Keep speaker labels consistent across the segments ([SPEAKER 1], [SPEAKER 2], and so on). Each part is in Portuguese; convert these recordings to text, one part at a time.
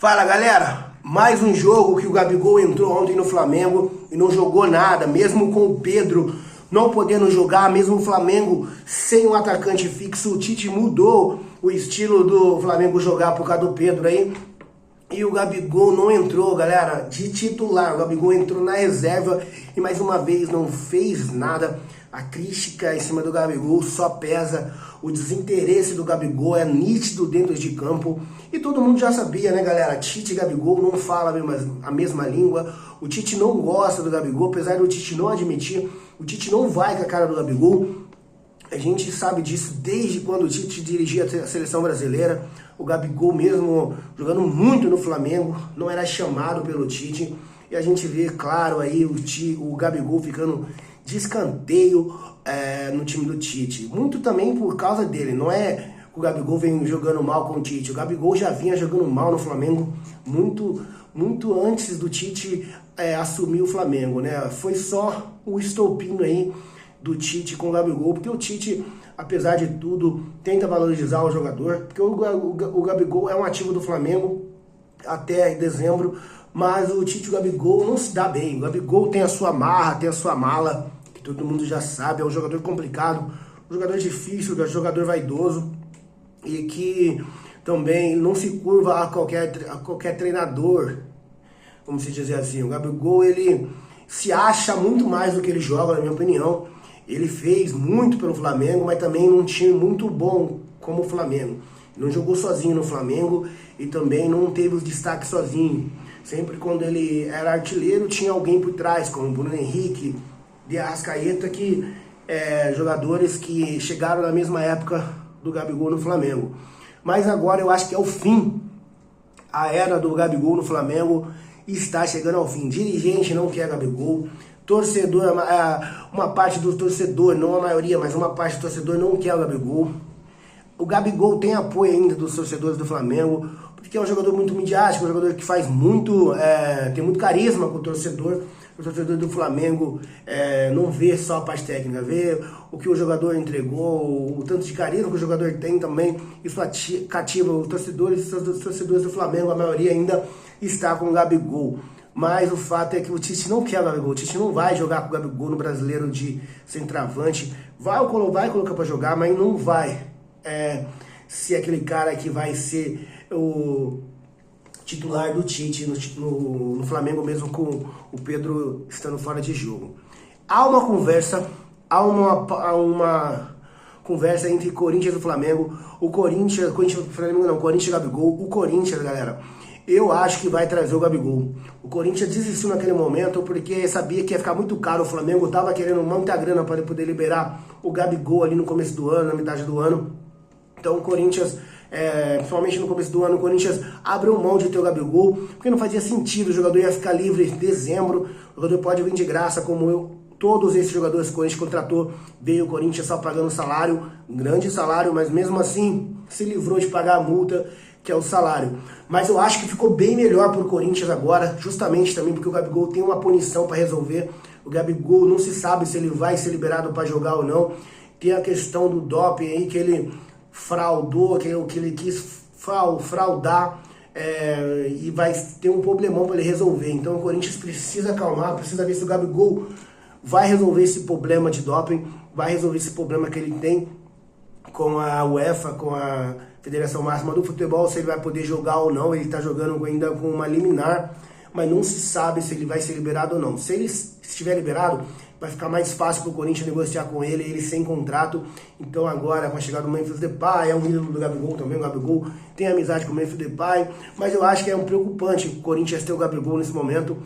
[SPEAKER 1] Fala galera, mais um jogo que o Gabigol entrou ontem no Flamengo e não jogou nada, mesmo com o Pedro não podendo jogar, mesmo o Flamengo sem um atacante fixo. O Tite mudou o estilo do Flamengo jogar por causa do Pedro aí. E o Gabigol não entrou, galera, de titular. O Gabigol entrou na reserva e mais uma vez não fez nada. A crítica em cima do Gabigol só pesa. O desinteresse do Gabigol é nítido dentro de campo. E todo mundo já sabia, né, galera? Tite e Gabigol não falam a mesma língua. O Tite não gosta do Gabigol, apesar do Tite não admitir. O Tite não vai com a cara do Gabigol. A gente sabe disso desde quando o Tite dirigia a seleção brasileira. O Gabigol mesmo jogando muito no Flamengo, não era chamado pelo Tite. E a gente vê, claro, aí o Gabigol ficando de escanteio no time do Tite. Muito também por causa dele, não é que o Gabigol vem jogando mal com o Tite. O Gabigol já vinha jogando mal no Flamengo muito antes do Tite assumir o Flamengo, né? Foi só o estopim aí do Tite com o Gabigol, porque o Tite, apesar de tudo, tenta valorizar o jogador, porque o Gabigol é um ativo do Flamengo até dezembro, mas o Tite e o Gabigol não se dá bem. O Gabigol tem a sua marra, tem a sua mala, que todo mundo já sabe, é um jogador complicado, um jogador difícil, um jogador vaidoso, e que também não se curva a qualquer treinador, vamos dizer assim. O Gabigol, ele se acha muito mais do que ele joga, na minha opinião. Ele fez muito pelo Flamengo, mas também num time muito bom como o Flamengo. Não jogou sozinho no Flamengo e também não teve os destaques sozinho. Sempre quando ele era artilheiro tinha alguém por trás, como o Bruno Henrique, de Arrascaeta, jogadores que chegaram na mesma época do Gabigol no Flamengo. Mas agora eu acho que é o fim. A era do Gabigol no Flamengo está chegando ao fim. Dirigente não quer Gabigol. Torcedor, uma parte do torcedor, não a maioria, mas uma parte do torcedor não quer o Gabigol. O Gabigol tem apoio ainda dos torcedores do Flamengo, porque é um jogador muito midiático, um jogador que faz tem muito carisma com o torcedor. O torcedor do Flamengo não vê só a parte técnica, vê o que o jogador entregou, o tanto de carisma que o jogador tem também. Isso cativa os torcedores do Flamengo, a maioria ainda está com o Gabigol. Mas o fato é que o Tite não quer o Gabigol. O Tite não vai jogar com o Gabigol no Brasileiro de centroavante. Vai colocar para jogar, mas não vai ser aquele cara que vai ser o titular do Tite no Flamengo, mesmo com o Pedro estando fora de jogo. Há uma conversa entre Corinthians e Flamengo. Corinthians e Gabigol. O Corinthians, galera, eu acho que vai trazer o Gabigol. O Corinthians desistiu naquele momento porque sabia que ia ficar muito caro. O Flamengo estava querendo muita grana para poder liberar o Gabigol ali no começo do ano, na metade do ano. Então o Corinthians, principalmente no começo do ano, o Corinthians abriu mão de ter o Gabigol, porque não fazia sentido. O jogador ia ficar livre em dezembro, o jogador pode vir de graça, todos esses jogadores que o Corinthians contratou, veio o Corinthians só pagando salário, um grande salário, mas mesmo assim se livrou de pagar a multa, que é o salário. Mas eu acho que ficou bem melhor para o Corinthians agora, justamente também porque o Gabigol tem uma punição para resolver. O Gabigol não se sabe se ele vai ser liberado para jogar ou não. Tem a questão do doping aí, que ele fraudou, que ele quis fraudar, e vai ter um problemão para ele resolver. Então o Corinthians precisa acalmar, precisa ver se o Gabigol vai resolver esse problema de doping, vai resolver esse problema que ele tem com a UEFA, com a Federação Máxima do Futebol, se ele vai poder jogar ou não. Ele está jogando ainda com uma liminar, mas não se sabe se ele vai ser liberado ou não. Se ele estiver liberado, vai ficar mais fácil para o Corinthians negociar com ele sem contrato. Então agora, com a chegada do Memphis Depay, é um ídolo do Gabigol também. O Gabigol tem amizade com o Memphis Depay, mas eu acho que é um preocupante o Corinthians ter o Gabigol nesse momento.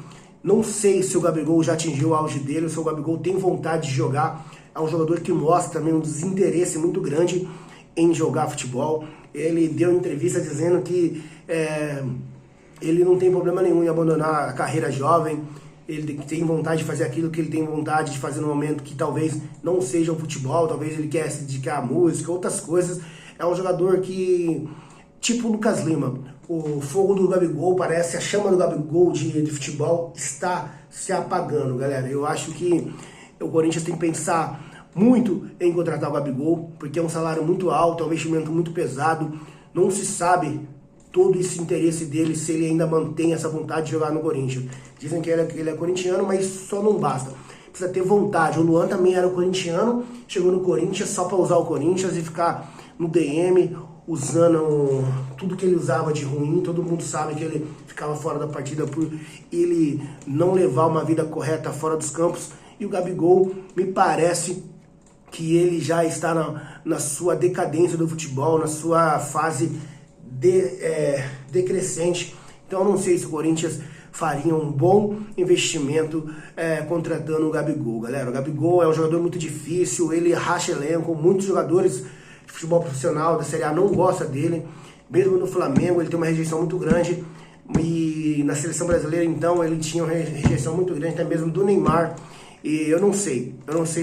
[SPEAKER 1] Não sei se o Gabigol já atingiu o auge dele, se o Gabigol tem vontade de jogar. É um jogador que mostra também um desinteresse muito grande em jogar futebol. Ele deu entrevista dizendo que ele não tem problema nenhum em abandonar a carreira jovem. Ele tem vontade de fazer aquilo que ele tem vontade de fazer no momento, que talvez não seja o futebol, talvez ele quer se dedicar à música, outras coisas. É um jogador que, tipo o Lucas Lima, o fogo do Gabigol parece, a chama do Gabigol de futebol está se apagando, galera. Eu acho que o Corinthians tem que pensar muito em contratar o Gabigol, porque é um salário muito alto, é um investimento muito pesado, não se sabe todo esse interesse dele, se ele ainda mantém essa vontade de jogar no Corinthians. Dizem que ele é corintiano, mas só não basta. Precisa ter vontade. O Luan também era corintiano, chegou no Corinthians só para usar o Corinthians e ficar no DM, usando tudo que ele usava de ruim. Todo mundo sabe que ele ficava fora da partida por ele não levar uma vida correta fora dos campos. E o Gabigol, me parece que ele já está na sua decadência do futebol, na sua fase decrescente. Então eu não sei se o Corinthians faria um bom investimento contratando o Gabigol, galera. O Gabigol é um jogador muito difícil, ele racha elenco, muitos jogadores de futebol profissional da Série A não gostam dele, mesmo no Flamengo ele tem uma rejeição muito grande, e na seleção brasileira então ele tinha uma rejeição muito grande, até mesmo do Neymar. E eu não sei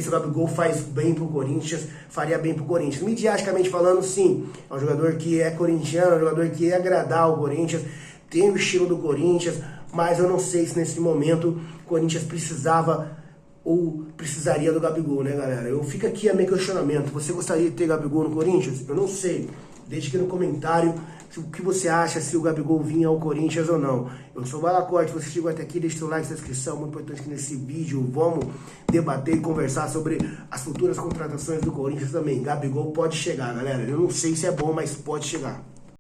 [SPEAKER 1] se o Gabigol faz bem pro Corinthians, faria bem pro Corinthians. Midiaticamente falando, sim, é um jogador que é corintiano, é um jogador que ia agradar o Corinthians, tem o estilo do Corinthians, mas eu não sei se nesse momento o Corinthians precisava ou precisaria do Gabigol, né, galera? Fica aqui a meu questionamento. Você gostaria de ter Gabigol no Corinthians? Eu não sei. Deixe aqui no comentário o que você acha, se o Gabigol vinha ao Corinthians ou não. Eu sou o Balacorte, você chegou até aqui, deixa o seu like, sua inscrição, muito importante que nesse vídeo vamos debater e conversar sobre as futuras contratações do Corinthians também. Gabigol pode chegar, galera. Eu não sei se é bom, mas pode chegar.